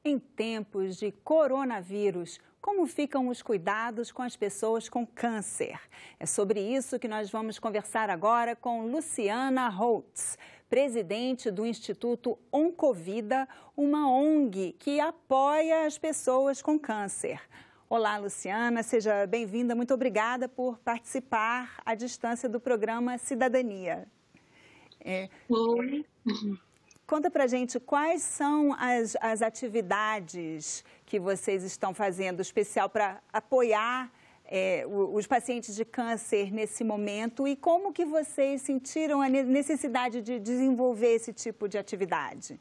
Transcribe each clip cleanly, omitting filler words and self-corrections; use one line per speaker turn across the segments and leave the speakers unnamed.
Em tempos de coronavírus, como ficam os cuidados com as pessoas com câncer? É sobre isso que nós vamos conversar agora com Luciana Holtz, presidente do Instituto Oncovida, uma ONG que apoia as pessoas com câncer. Olá, Luciana, seja bem-vinda. Muito obrigada por participar à distância do programa Cidadania.
Oi.
Conta pra gente quais são as atividades que vocês estão fazendo especial para apoiar os pacientes de câncer nesse momento e como que vocês sentiram a necessidade de desenvolver esse tipo de atividade?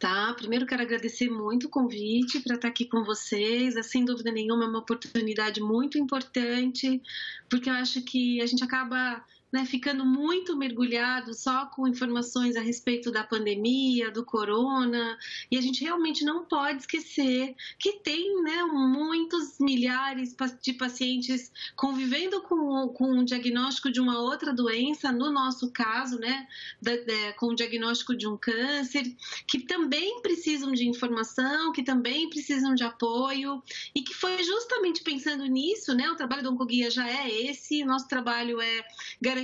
Tá, primeiro quero agradecer muito o convite para estar aqui com vocês. Sem dúvida nenhuma, é uma oportunidade muito importante, porque eu acho que a gente acaba ficando muito mergulhado só com informações a respeito da pandemia, do corona, e a gente realmente não pode esquecer que tem muitos milhares de pacientes convivendo com o diagnóstico de uma outra doença, no nosso caso, com o diagnóstico de um câncer, que também precisam de informação, que também precisam de apoio, e que foi justamente pensando nisso, o trabalho do Oncoguia já é esse, nosso trabalho é garantir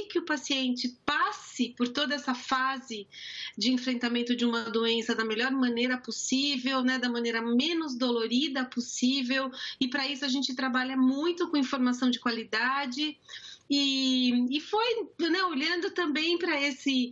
que o paciente passe por toda essa fase de enfrentamento de uma doença da melhor maneira possível, da maneira menos dolorida possível, e para isso a gente trabalha muito com informação de qualidade. E foi olhando também para esse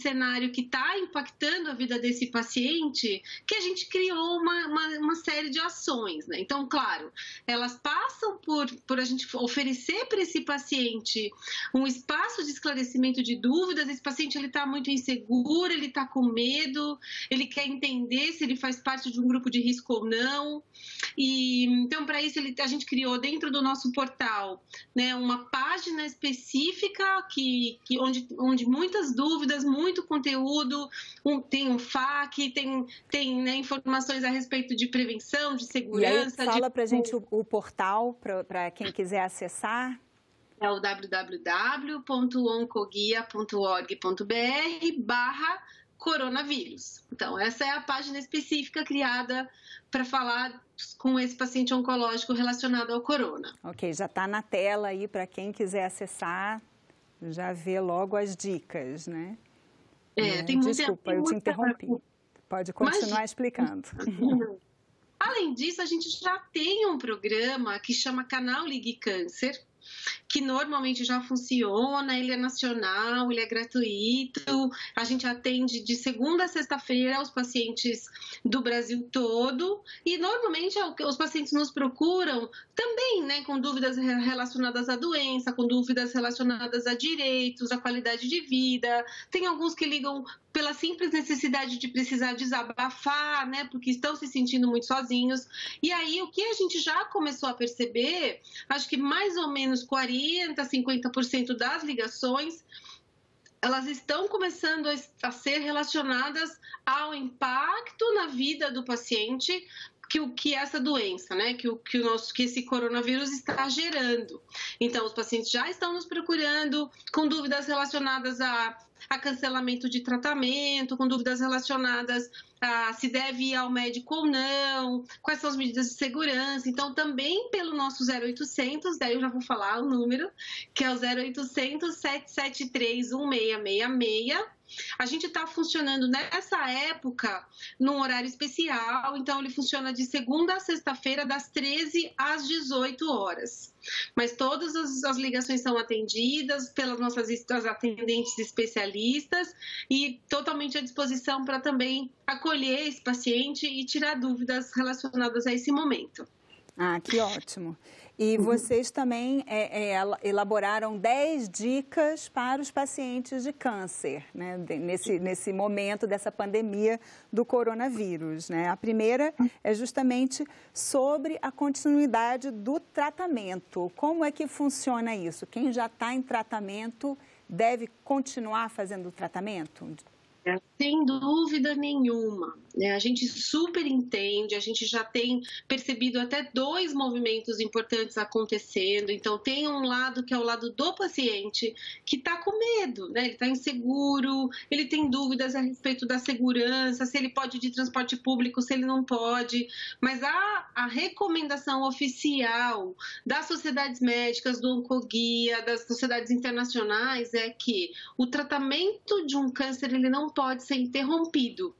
cenário que está impactando a vida desse paciente que a gente criou uma série de ações. Então, claro, elas passam por a gente oferecer para esse paciente um espaço de esclarecimento de dúvidas. Esse paciente está muito inseguro, ele está com medo, ele quer entender se ele faz parte de um grupo de risco ou não. E então, para isso, a gente criou dentro do nosso portal uma página específica onde muitas dúvidas, muito conteúdo, tem um FAQ, tem informações a respeito de prevenção, de segurança.
E aí, fala pra gente o portal para quem quiser acessar.
É o www.oncoguia.org.br/coronavírus. Então, essa é a página específica criada para falar com esse paciente oncológico relacionado ao corona.
Ok, já está na tela aí para quem quiser acessar, já vê logo as dicas, né?
Tem muita...
Desculpa, eu te interrompi. Pode continuar explicando.
Além disso, a gente já tem um programa que chama Canal Ligue Câncer, que normalmente já funciona, ele é nacional, ele é gratuito, a gente atende de segunda a sexta-feira os pacientes do Brasil todo, e normalmente os pacientes nos procuram também, com dúvidas relacionadas à doença, com dúvidas relacionadas a direitos, à qualidade de vida. Tem alguns que ligam pela simples necessidade de precisar desabafar, porque estão se sentindo muito sozinhos. E aí, o que a gente já começou a perceber, acho que mais ou menos 40%, 50% das ligações, elas estão começando a ser relacionadas ao impacto na vida do paciente que essa doença, que esse coronavírus está gerando. Então, os pacientes já estão nos procurando com dúvidas relacionadas a cancelamento de tratamento, com dúvidas relacionadas a se deve ir ao médico ou não, quais são as medidas de segurança. Então, também pelo nosso 0800, daí eu já vou falar o número, que é o 0800 773 1666. A gente está funcionando nessa época num horário especial, então ele funciona de segunda a sexta-feira, das 13 às 18 horas. Mas todas as ligações são atendidas pelas nossas atendentes especialistas e totalmente à disposição para também acolher esse paciente e tirar dúvidas relacionadas a esse momento.
Ah, que ótimo. E vocês também elaboraram 10 dicas para os pacientes de câncer, nesse momento dessa pandemia do coronavírus, A primeira é justamente sobre a continuidade do tratamento. Como é que funciona isso? Quem já está em tratamento deve continuar fazendo o tratamento?
Sem dúvida nenhuma, né? A gente super entende, a gente já tem percebido até dois movimentos importantes acontecendo. Então, tem um lado que é o lado do paciente que está com medo, né? Ele está inseguro, ele tem dúvidas a respeito da segurança, se ele pode ir de transporte público, se ele não pode. Mas a recomendação oficial das sociedades médicas, do Oncoguia, das sociedades internacionais é que o tratamento de um câncer ele não pode ser interrompido.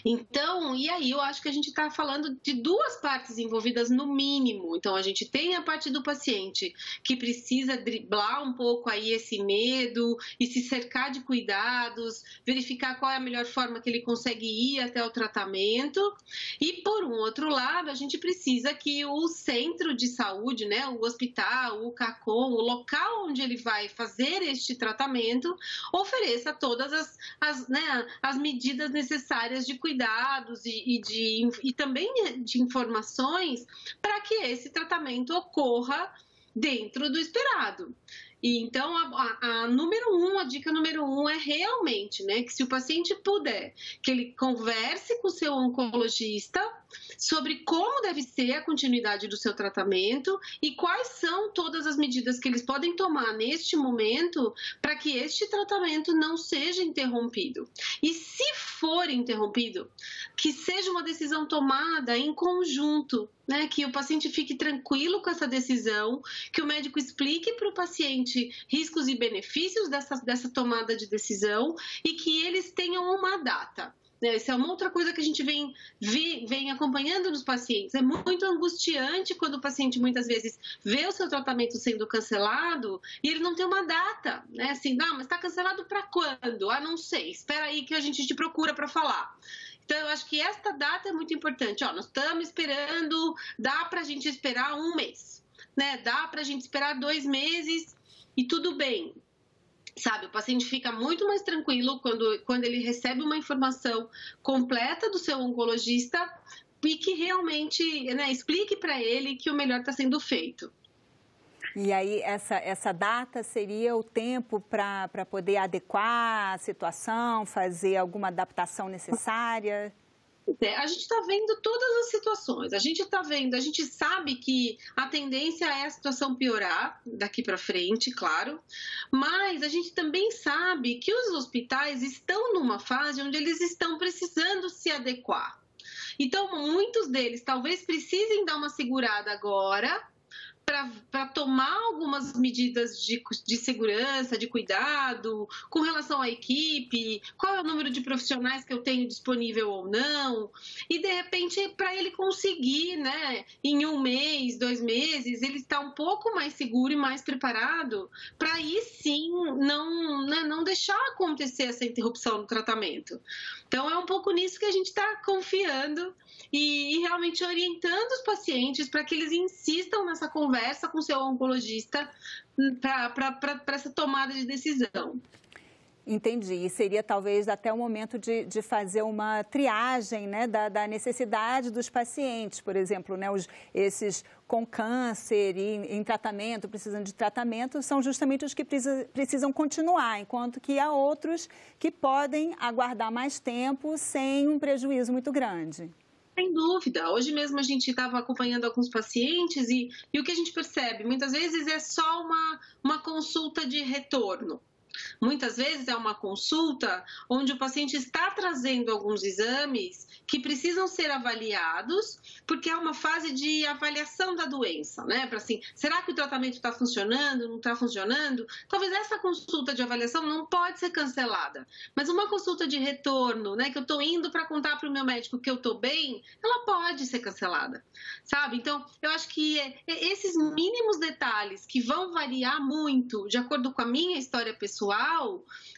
Então, e aí eu acho que a gente está falando de duas partes envolvidas no mínimo. Então, a gente tem a parte do paciente que precisa driblar um pouco aí esse medo e se cercar de cuidados, verificar qual é a melhor forma que ele consegue ir até o tratamento. E, por um outro lado, a gente precisa que o centro de saúde, né, o hospital, o CACOM, o local onde ele vai fazer este tratamento, ofereça todas as medidas necessárias de cuidados e também de informações para que esse tratamento ocorra dentro do esperado. E então, a dica número um é realmente, né, que se o paciente puder, que ele converse com o seu oncologista sobre como deve ser a continuidade do seu tratamento e quais são todas as medidas que eles podem tomar neste momento para que este tratamento não seja interrompido. E se for interrompido, que seja uma decisão tomada em conjunto, né, que o paciente fique tranquilo com essa decisão, que o médico explique para o paciente riscos e benefícios dessa tomada de decisão e que eles tenham uma data. Essa é uma outra coisa que a gente vem acompanhando nos pacientes. É muito angustiante quando o paciente muitas vezes vê o seu tratamento sendo cancelado e ele não tem uma data, né? Assim, não, mas está cancelado para quando? Ah, não sei, espera aí que a gente te procura para falar. Então, eu acho que esta data é muito importante. Ó, nós estamos esperando, dá para a gente esperar 1 mês, né? Dá para a gente esperar 2 meses e tudo bem. Sabe, o paciente fica muito mais tranquilo quando ele recebe uma informação completa do seu oncologista e que realmente, né, explique para ele que o melhor está sendo feito.
E aí, essa data seria o tempo para poder adequar a situação, fazer alguma adaptação necessária?
A gente está vendo todas as situações, a gente sabe que a tendência é a situação piorar daqui para frente, claro, mas a gente também sabe que os hospitais estão numa fase onde eles estão precisando se adequar. Então, muitos deles talvez precisem dar uma segurada agora, para tomar algumas medidas de segurança, de cuidado, com relação à equipe, qual é o número de profissionais que eu tenho disponível ou não, e de repente para ele conseguir, né, em 1 mês, 2 meses, ele está um pouco mais seguro e mais preparado para aí sim não deixar acontecer essa interrupção no tratamento. Então é um pouco nisso que a gente está confiando e realmente orientando os pacientes para que eles insistam nessa conversa com o seu oncologista para essa tomada de decisão.
Entendi. E seria talvez até o momento de fazer uma triagem, né, da necessidade dos pacientes, por exemplo, né, esses com câncer e em tratamento, precisando de tratamento, são justamente os que precisam continuar, enquanto que há outros que podem aguardar mais tempo sem um prejuízo muito grande.
Sem dúvida. Hoje mesmo a gente estava acompanhando alguns pacientes e o que a gente percebe, muitas vezes é só uma consulta de retorno. Muitas vezes é uma consulta onde o paciente está trazendo alguns exames que precisam ser avaliados, porque é uma fase de avaliação da doença, né? Para assim, será que o tratamento está funcionando, não está funcionando? Talvez essa consulta de avaliação não pode ser cancelada, mas uma consulta de retorno, né? Que eu estou indo para contar para o meu médico que eu estou bem, ela pode ser cancelada, sabe? Então, eu acho que esses mínimos detalhes que vão variar muito de acordo com a minha história pessoal,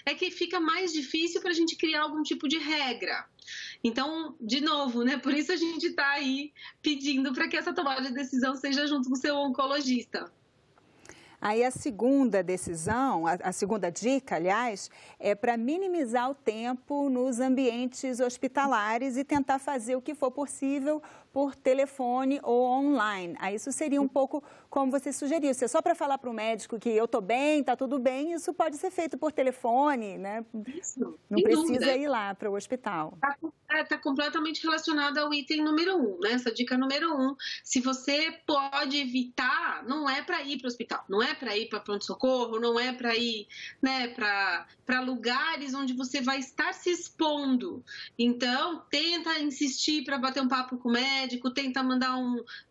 é que fica mais difícil para a gente criar algum tipo de regra. Então, de novo, né? Por isso a gente está aí pedindo para que essa tomada de decisão seja junto com o seu oncologista.
Aí a segunda decisão, a segunda dica, aliás, é para minimizar o tempo nos ambientes hospitalares e tentar fazer o que for possível por telefone ou online. Aí isso seria um pouco como você sugeriu. Se é só para falar para o médico que eu estou bem, está tudo bem, isso pode ser feito por telefone, né?
Isso,
Não
sem
precisa
dúvida.
ir lá para o hospital.
Está completamente relacionado ao item número 1, né? Essa dica número 1. Se você pode evitar, não é para ir para o hospital, não é para ir para pronto-socorro, não é para ir, né, para lugares onde você vai estar se expondo. Então, tenta insistir para bater um papo com o médico, tenta mandar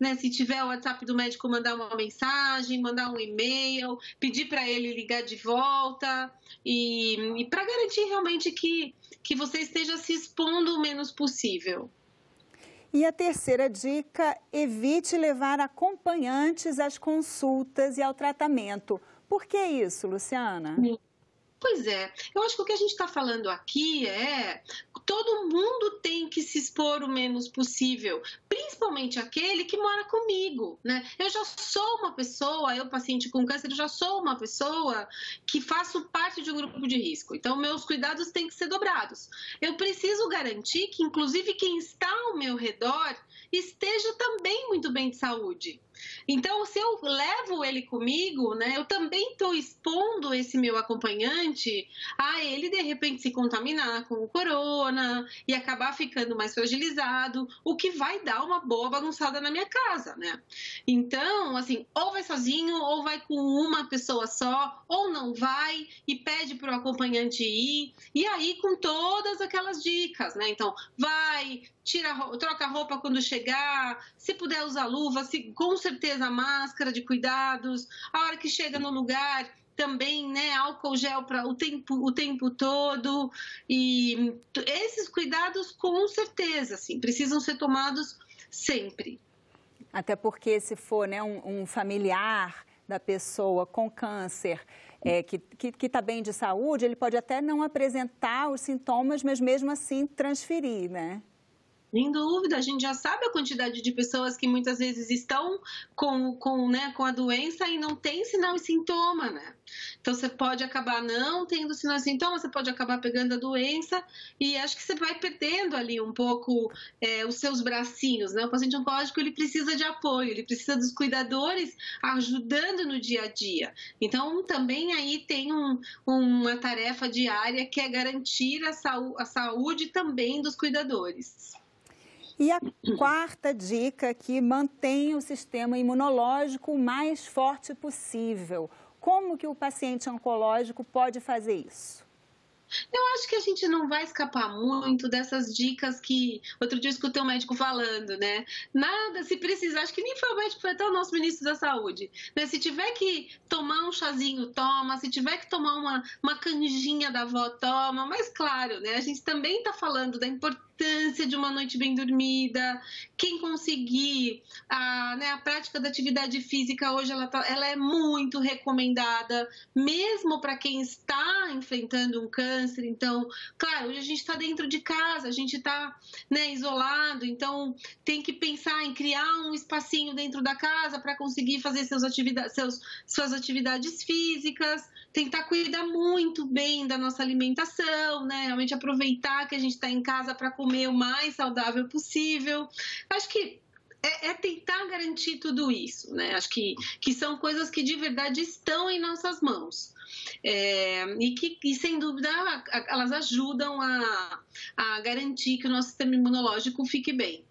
né, se tiver o WhatsApp do médico, mandar uma mensagem, mandar um e-mail, pedir para ele ligar de volta e para garantir realmente que você esteja se expondo o menos possível.
E a terceira dica, evite levar acompanhantes às consultas e ao tratamento. Por que isso, Luciana?
Pois é, eu acho que o que a gente está falando aqui é todo mundo tem que se expor o menos possível, principalmente aquele que mora comigo, né? Eu já sou uma pessoa, eu paciente com câncer, eu já sou uma pessoa que faço parte de um grupo de risco, então meus cuidados têm que ser dobrados. Eu preciso garantir que, inclusive, quem está ao meu redor esteja também muito bem de saúde. Então, se eu levo ele comigo, né, eu também estou expondo esse meu acompanhante a ele, de repente, se contaminar com o corona e acabar ficando mais fragilizado, o que vai dar uma boa bagunçada na minha casa, né? Então, assim, ou vai sozinho, ou vai com uma pessoa só, ou não vai e pede para o acompanhante ir. E aí, com todas aquelas dicas, né? Então, vai, troca a roupa quando chegar, se puder usar luva, com certeza máscara de cuidados, a hora que chega no lugar também, né, álcool gel para o tempo todo, e esses cuidados com certeza, assim, precisam ser tomados sempre.
Até porque se for, né, um familiar da pessoa com câncer, que está bem de saúde, ele pode até não apresentar os sintomas, mas mesmo assim transferir, né?
Sem dúvida, a gente já sabe a quantidade de pessoas que muitas vezes estão com a doença e não tem sinal e sintoma, né? Então, você pode acabar não tendo sinal e sintoma, você pode acabar pegando a doença e acho que você vai perdendo ali um pouco os seus bracinhos, né? O paciente oncológico, ele precisa de apoio, ele precisa dos cuidadores ajudando no dia a dia. Então, também aí tem uma tarefa diária que é garantir a saúde também dos cuidadores.
E a quarta dica aqui, mantenha o sistema imunológico o mais forte possível. Como que o paciente oncológico pode fazer isso?
Eu acho que a gente não vai escapar muito dessas dicas que outro dia eu escutei um médico falando, né? Nada, se precisar, acho que nem foi o médico, foi até o nosso ministro da Saúde, né? Se tiver que tomar um chazinho, toma, se tiver que tomar uma canjinha da avó, toma, mas claro, né? A gente também está falando da importância de uma noite bem dormida, quem conseguir, né, a prática da atividade física hoje ela é muito recomendada, mesmo para quem está enfrentando um câncer. Então, claro, hoje a gente está dentro de casa, a gente está, né, isolado, então tem que pensar em criar um espacinho dentro da casa para conseguir fazer suas atividades físicas, tentar cuidar muito bem da nossa alimentação, né, realmente aproveitar que a gente está em casa para comer o mais saudável possível. Acho que é tentar garantir tudo isso, né? Acho que são coisas que de verdade estão em nossas mãos. E sem dúvida, elas ajudam a garantir que o nosso sistema imunológico fique bem.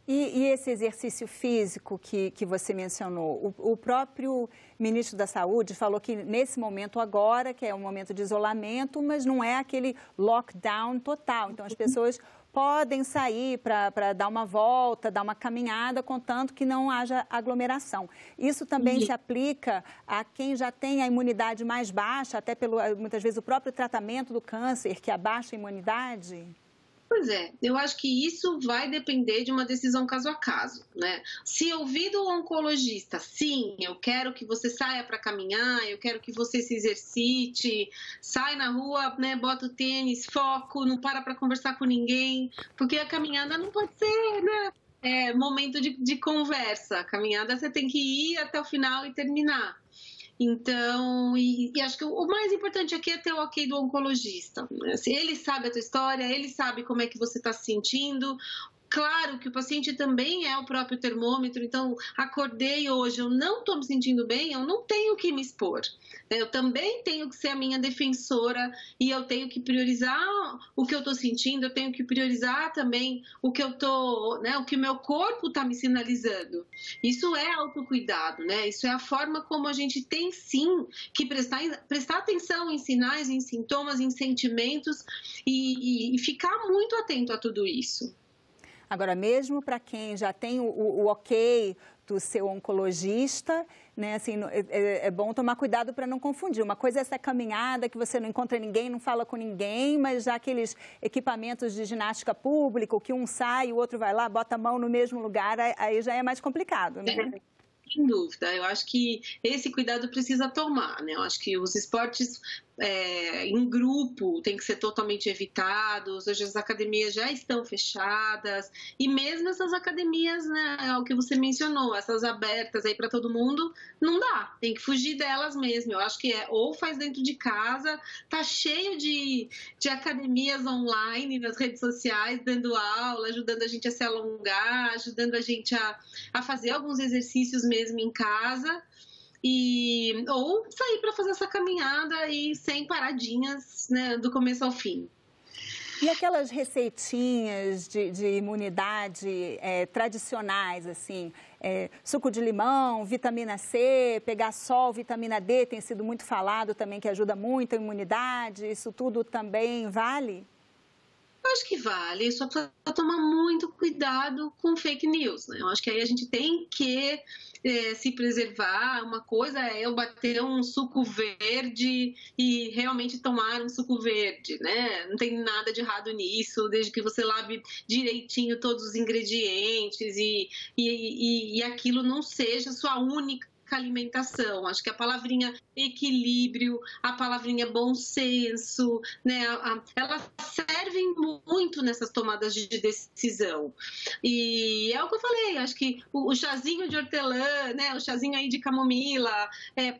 E esse exercício físico que você mencionou, o próprio ministro da Saúde falou que nesse momento agora, que é um momento de isolamento, mas não é aquele lockdown total. Então, as pessoas podem sair para dar uma volta, dar uma caminhada, contanto que não haja aglomeração. Isso também se aplica a quem já tem a imunidade mais baixa, até muitas vezes o próprio tratamento do câncer, que abaixa a imunidade?
Pois é, eu acho que isso vai depender de uma decisão caso a caso, né? Se ouvir do oncologista, sim, eu quero que você saia para caminhar, eu quero que você se exercite, sai na rua, né, bota o tênis, foco, não para conversar com ninguém, porque a caminhada não pode ser, né, momento de conversa. A caminhada você tem que ir até o final e terminar. Então, e acho que o mais importante aqui é ter o ok do oncologista, né? Se ele sabe a tua história, ele sabe como é que você está se sentindo. Claro que o paciente também é o próprio termômetro, então acordei hoje, eu não estou me sentindo bem, eu não tenho que me expor. Eu também tenho que ser a minha defensora e eu tenho que priorizar o que eu estou sentindo, eu tenho que priorizar também o que eu tô, né, o que o meu corpo está me sinalizando. Isso é autocuidado, né? Isso é a forma como a gente tem sim que prestar atenção em sinais, em sintomas, em sentimentos e ficar muito atento a tudo isso.
Agora, mesmo para quem já tem o ok do seu oncologista, né, assim, é bom tomar cuidado para não confundir. Uma coisa é essa caminhada que você não encontra ninguém, não fala com ninguém, mas já aqueles equipamentos de ginástica pública, que um sai, o outro vai lá, bota a mão no mesmo lugar, aí já é mais complicado, né?
Sem dúvida, eu acho que esse cuidado precisa tomar, né? Eu acho que os esportes em grupo tem que ser totalmente evitados. Hoje as academias já estão fechadas e mesmo essas academias, né, é o que você mencionou, essas abertas aí para todo mundo, não dá, tem que fugir delas mesmo. Eu acho que ou faz dentro de casa, tá cheio de academias online nas redes sociais, dando aula, ajudando a gente a se alongar, ajudando a gente a fazer alguns exercícios mesmo em casa. Ou sair para fazer essa caminhada aí sem paradinhas, né, do começo ao fim.
E aquelas receitinhas de imunidade tradicionais, assim, suco de limão, vitamina C, pegar sol, vitamina D, tem sido muito falado também que ajuda muito a imunidade, isso tudo também vale?
Eu acho que vale, só precisa tomar muito cuidado com fake news, né? Eu acho que aí a gente tem que se preservar. Uma coisa é eu bater um suco verde e realmente tomar um suco verde, né? Não tem nada de errado nisso, desde que você lave direitinho todos os ingredientes e aquilo não seja sua única alimentação. Acho que a palavrinha equilíbrio, a palavrinha bom senso, né, elas servem muito nessas tomadas de decisão. E é o que eu falei, acho que o chazinho de hortelã, né, o chazinho aí de camomila,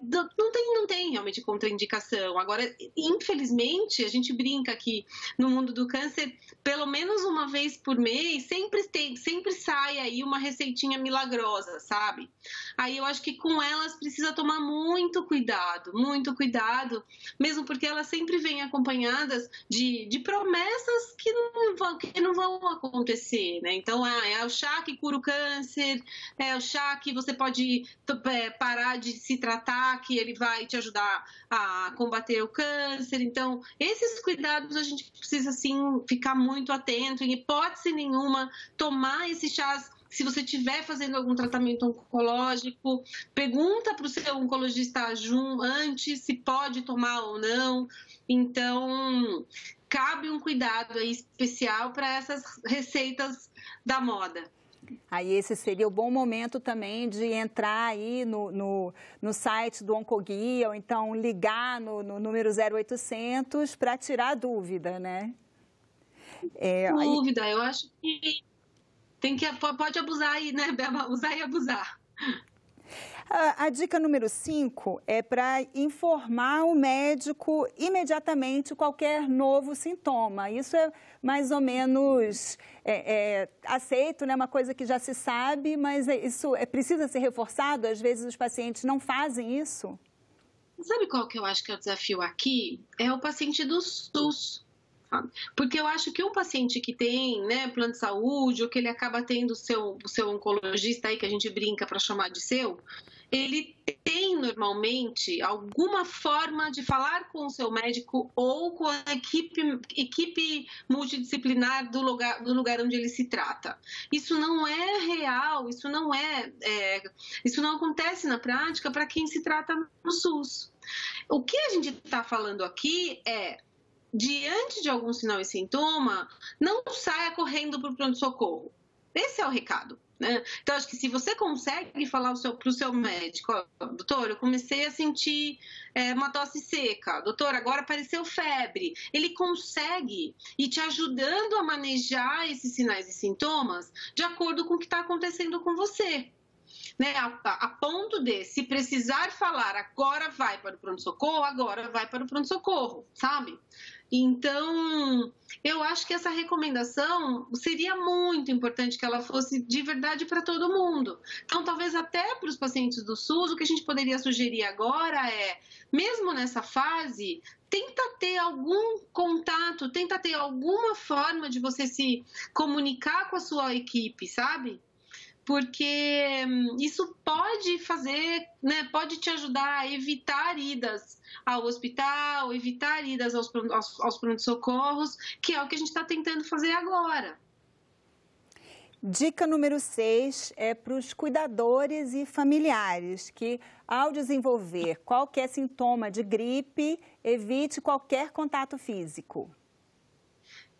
não tem realmente contraindicação. Agora, infelizmente, a gente brinca que no mundo do câncer, pelo menos uma vez por mês, sempre sai aí uma receitinha milagrosa, sabe? Aí eu acho que com elas precisa tomar muito cuidado, mesmo porque elas sempre vêm acompanhadas de promessas que não vão acontecer, né? Então, é o chá que cura o câncer, é o chá que você pode parar de se tratar, que ele vai te ajudar a combater o câncer. Então, esses cuidados a gente precisa, sim, ficar muito atento, em hipótese nenhuma, tomar esses chás. Se você estiver fazendo algum tratamento oncológico, pergunta para o seu oncologista antes se pode tomar ou não. Então, cabe um cuidado aí especial para essas receitas da moda.
Aí esse seria o bom momento também de entrar aí no site do Oncoguia, ou então ligar no número 0800 para tirar a dúvida, né?
Dúvida, eu acho que pode abusar aí, né, Beba? Usar e abusar.
A dica número 5 é para informar o médico imediatamente qualquer novo sintoma. Isso é mais ou menos aceito, né? Uma coisa que já se sabe, mas isso precisa ser reforçado. Às vezes os pacientes não fazem isso.
Sabe qual que eu acho que é o desafio aqui? É o paciente do SUS. Porque eu acho que um paciente que tem, né, plano de saúde, ou que ele acaba tendo o seu oncologista aí, que a gente brinca para chamar de seu, ele tem normalmente alguma forma de falar com o seu médico ou com a equipe multidisciplinar do lugar onde ele se trata. Isso não é real, isso não acontece na prática para quem se trata no SUS. O que a gente está falando aqui é: diante de algum sinal e sintoma, não saia correndo para o pronto-socorro. Esse é o recado, né? Então, acho que se você consegue falar para o seu médico: doutor, eu comecei a sentir uma tosse seca, doutor, agora apareceu febre, ele consegue ir te ajudando a manejar esses sinais e sintomas de acordo com o que está acontecendo com você. né, a ponto de, se precisar falar, agora vai para o pronto-socorro, agora vai para o pronto-socorro, sabe? Então, eu acho que essa recomendação seria muito importante que ela fosse de verdade para todo mundo. Então, talvez até para os pacientes do SUS, o que a gente poderia sugerir agora é, mesmo nessa fase, tenta ter algum contato, tenta ter alguma forma de você se comunicar com a sua equipe, sabe? Porque isso pode fazer, né, pode te ajudar a evitar idas ao hospital, evitar idas aos pronto-socorros, que é o que a gente está tentando fazer agora.
Dica número 6 é para os cuidadores e familiares que, ao desenvolver qualquer sintoma de gripe, evite qualquer contato físico.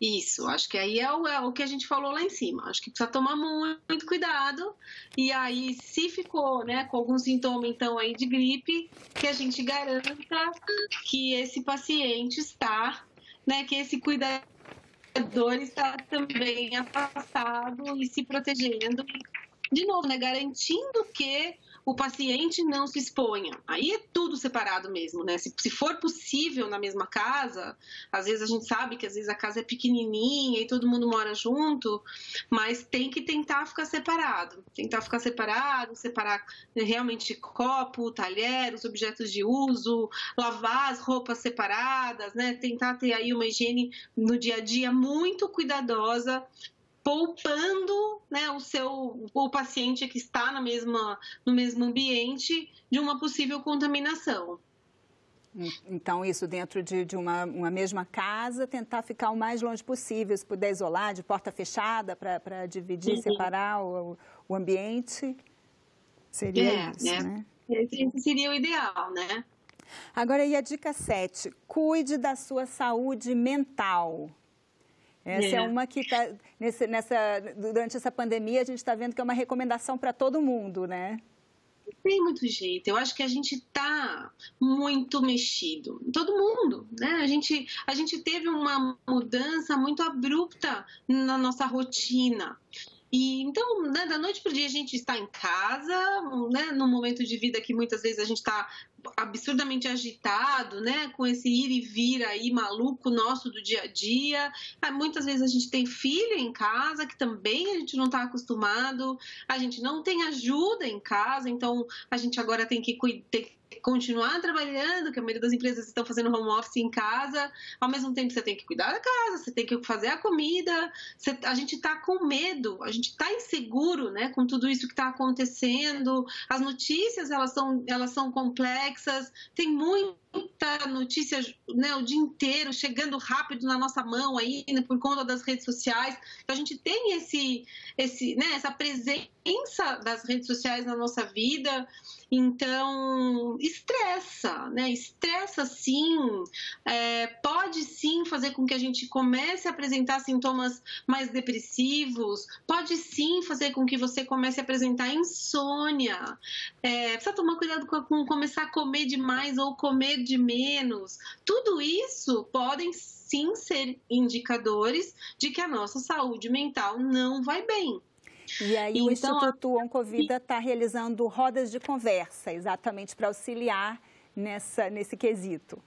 Isso, acho que aí é o que a gente falou lá em cima. Acho que precisa tomar muito cuidado. E aí, se ficou, né, com algum sintoma, então, aí de gripe, que a gente garanta que esse paciente está, né, que esse cuidador está também afastado e se protegendo. De novo, né, garantindo que o paciente não se exponha. Aí é tudo separado mesmo, né? Se for possível na mesma casa, às vezes a gente sabe que às vezes a casa é pequenininha e todo mundo mora junto, mas tem que tentar ficar separado. Tentar ficar separado, separar realmente copo, talher, os objetos de uso, lavar as roupas separadas, né? Tentar ter aí uma higiene no dia a dia muito cuidadosa, poupando, né, o paciente que está no mesmo ambiente de uma possível contaminação.
Então, isso dentro de uma mesma casa, tentar ficar o mais longe possível, se puder isolar, de porta fechada, para dividir, separar o ambiente, seria isso, né?
Esse seria o ideal, né?
Agora, e a dica 7, cuide da sua saúde mental. Essa é uma que está, durante essa pandemia, a gente está vendo que é uma recomendação para todo mundo, né?
Tem muito jeito. Eu acho que a gente está muito mexido. Todo mundo, né? A gente teve uma mudança muito abrupta na nossa rotina. E então, né, da noite para o dia a gente está em casa, né, num momento de vida que muitas vezes a gente está absurdamente agitado, né, com esse ir e vir aí maluco nosso do dia a dia. Muitas vezes a gente tem filho em casa que também a gente não está acostumado, a gente não tem ajuda em casa, então a gente agora tem que continuar trabalhando, que a maioria das empresas estão fazendo home office em casa, ao mesmo tempo você tem que cuidar da casa, você tem que fazer a comida, a gente está com medo, a gente está inseguro, né, com tudo isso que está acontecendo, as notícias elas são complexas, tem muita notícia, né, o dia inteiro chegando rápido na nossa mão aí, né, por conta das redes sociais, então a gente tem né, essa presença das redes sociais na nossa vida. Então, estressa, né? Estressa sim, pode sim fazer com que a gente comece a apresentar sintomas mais depressivos, pode sim fazer com que você comece a apresentar insônia, precisa tomar cuidado com começar a comer demais ou comer de menos. Tudo isso podem sim ser indicadores de que a nossa saúde mental não vai bem.
E aí o Instituto Oncovida está realizando rodas de conversa, exatamente para auxiliar nesse quesito.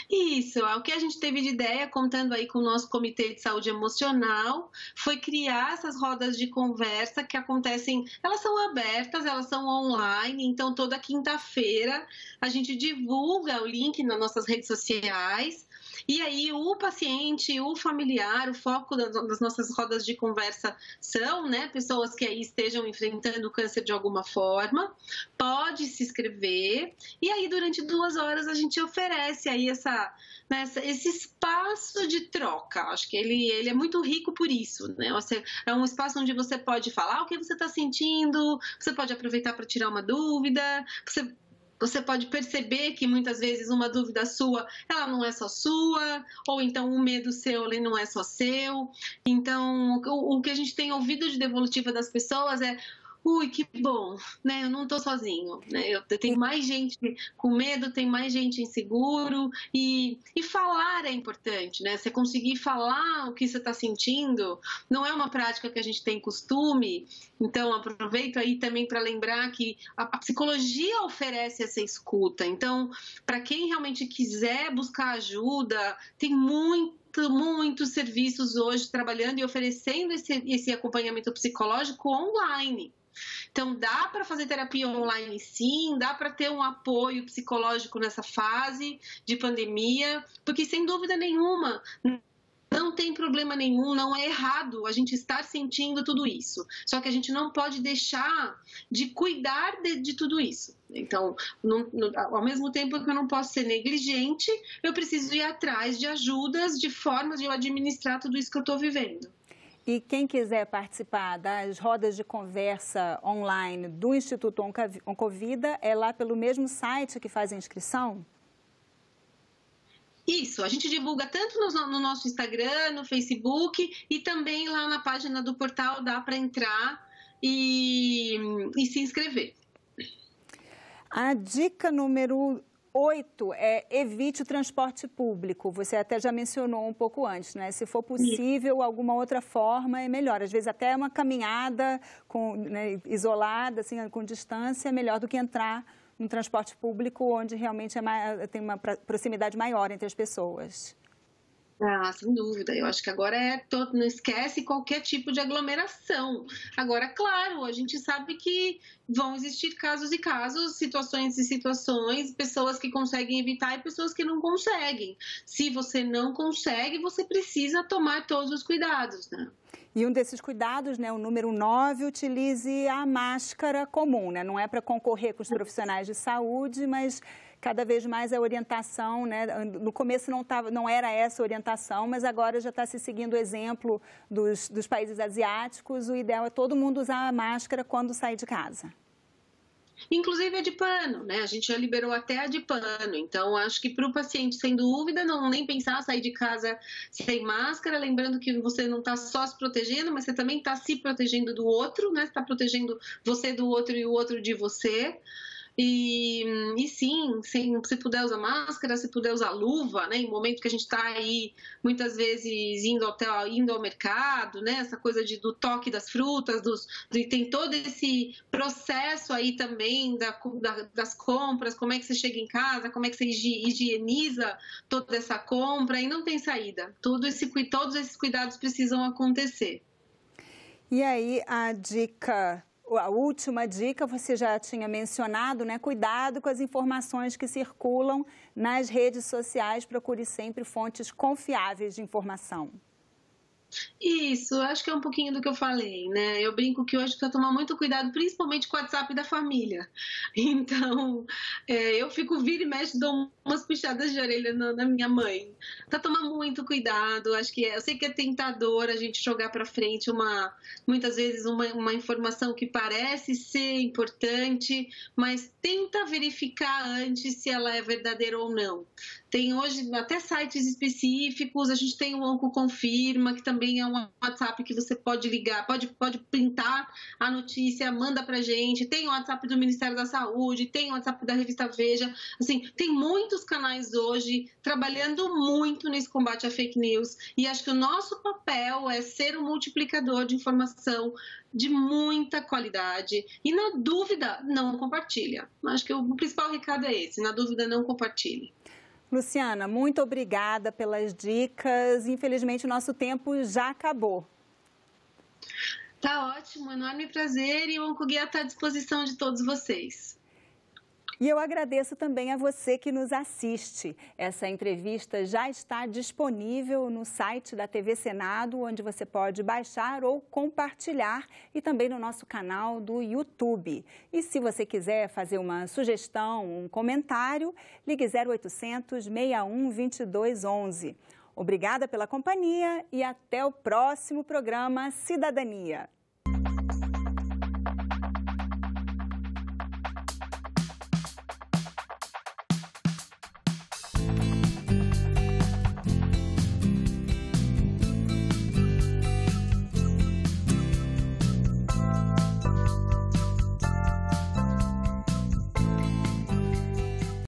Isso, o que a gente teve de ideia, contando aí com o nosso Comitê de Saúde Emocional, foi criar essas rodas de conversa que acontecem, elas são abertas, elas são online, então toda quinta-feira a gente divulga o link nas nossas redes sociais. E aí o paciente, o familiar, o foco das nossas rodas de conversa são, né, pessoas que aí estejam enfrentando o câncer de alguma forma, pode se inscrever e aí durante 2 horas a gente oferece aí esse espaço de troca. Acho que ele é muito rico por isso, né? É um espaço onde você pode falar o que você está sentindo, você pode aproveitar para tirar uma dúvida, você pode perceber que muitas vezes uma dúvida sua, ela não é só sua, ou então um medo seu, ele não é só seu. Então, o que a gente tem ouvido de devolutiva das pessoas é ui, que bom, né? Eu não estou sozinho, né? Eu tenho mais gente com medo, tem mais gente inseguro e falar é importante, né? Você conseguir falar o que você está sentindo não é uma prática que a gente tem costume. Então, aproveito aí também para lembrar que a psicologia oferece essa escuta. Então, para quem realmente quiser buscar ajuda, tem muitos serviços hoje trabalhando e oferecendo esse acompanhamento psicológico online. Então, dá para fazer terapia online sim, dá para ter um apoio psicológico nessa fase de pandemia, porque sem dúvida nenhuma, não tem problema nenhum, não é errado a gente estar sentindo tudo isso. Só que a gente não pode deixar de cuidar de tudo isso. Então, ao mesmo tempo que eu não posso ser negligente, eu preciso ir atrás de ajudas, de formas de eu administrar tudo isso que eu estou vivendo.
E quem quiser participar das rodas de conversa online do Instituto Oncovida, é lá pelo mesmo site que faz a inscrição?
Isso, a gente divulga tanto no nosso Instagram, no Facebook e também lá na página do portal dá para entrar e se inscrever.
A dica número 8 é evite o transporte público. Você até já mencionou um pouco antes, né? Se for possível, alguma outra forma é melhor. Às vezes até uma caminhada né, isolada, assim, com distância, é melhor do que entrar no transporte público, onde realmente tem uma proximidade maior entre as pessoas.
Ah, sem dúvida. Eu acho que agora não esquece qualquer tipo de aglomeração. Agora, claro, a gente sabe que vão existir casos e casos, situações e situações, pessoas que conseguem evitar e pessoas que não conseguem. Se você não consegue, você precisa tomar todos os cuidados, né?
E um desses cuidados, né, o número 9, utilize a máscara comum, né? Não é para concorrer com os profissionais de saúde, mas cada vez mais a orientação, né? No começo não era essa orientação, mas agora já está se seguindo o exemplo dos países asiáticos. O ideal é todo mundo usar a máscara quando sair de casa.
Inclusive a de pano, né? A gente já liberou até a de pano. Então, acho que para o paciente, sem dúvida, não nem pensar sair de casa sem máscara, lembrando que você não está só se protegendo, mas você também está se protegendo do outro, né? Você está protegendo você do outro e o outro de você. E sim, se puder usar máscara, se puder usar luva, né? Em momento que a gente está aí, muitas vezes, indo ao mercado, né? Essa coisa do toque das frutas, tem todo esse processo aí também das compras, como é que você chega em casa, como é que você higieniza toda essa compra e não tem saída. Todos esses cuidados precisam acontecer.
E aí, a última dica, você já tinha mencionado, né? Cuidado com as informações que circulam nas redes sociais. Procure sempre fontes confiáveis de informação.
Isso, acho que é um pouquinho do que eu falei, né? Eu brinco que hoje precisa tomar muito cuidado, principalmente com o WhatsApp da família. Então, eu fico vira e mexe, dou umas puxadas de orelha na minha mãe. Pra tomar muito cuidado, acho que eu sei que é tentador a gente jogar para frente muitas vezes uma informação que parece ser importante, mas tenta verificar antes se ela é verdadeira ou não. Tem hoje até sites específicos, a gente tem o Oncoconfirma, que também é um WhatsApp que você pode ligar, pode printar a notícia, manda pra gente. Tem o WhatsApp do Ministério da Saúde, tem o WhatsApp da revista Veja. Assim, tem muitos canais hoje trabalhando muito nesse combate à fake news. E acho que o nosso papel é ser um multiplicador de informação de muita qualidade. E na dúvida, não compartilha. Acho que o principal recado é esse, na dúvida, não compartilhe.
Luciana, muito obrigada pelas dicas. Infelizmente, o nosso tempo já acabou.
Tá ótimo, enorme prazer e o Oncoguia está à disposição de todos vocês.
E eu agradeço também a você que nos assiste. Essa entrevista já está disponível no site da TV Senado, onde você pode baixar ou compartilhar, e também no nosso canal do YouTube. E se você quiser fazer uma sugestão, um comentário, ligue 0800 61 2211. Obrigada pela companhia e até o próximo programa Cidadania.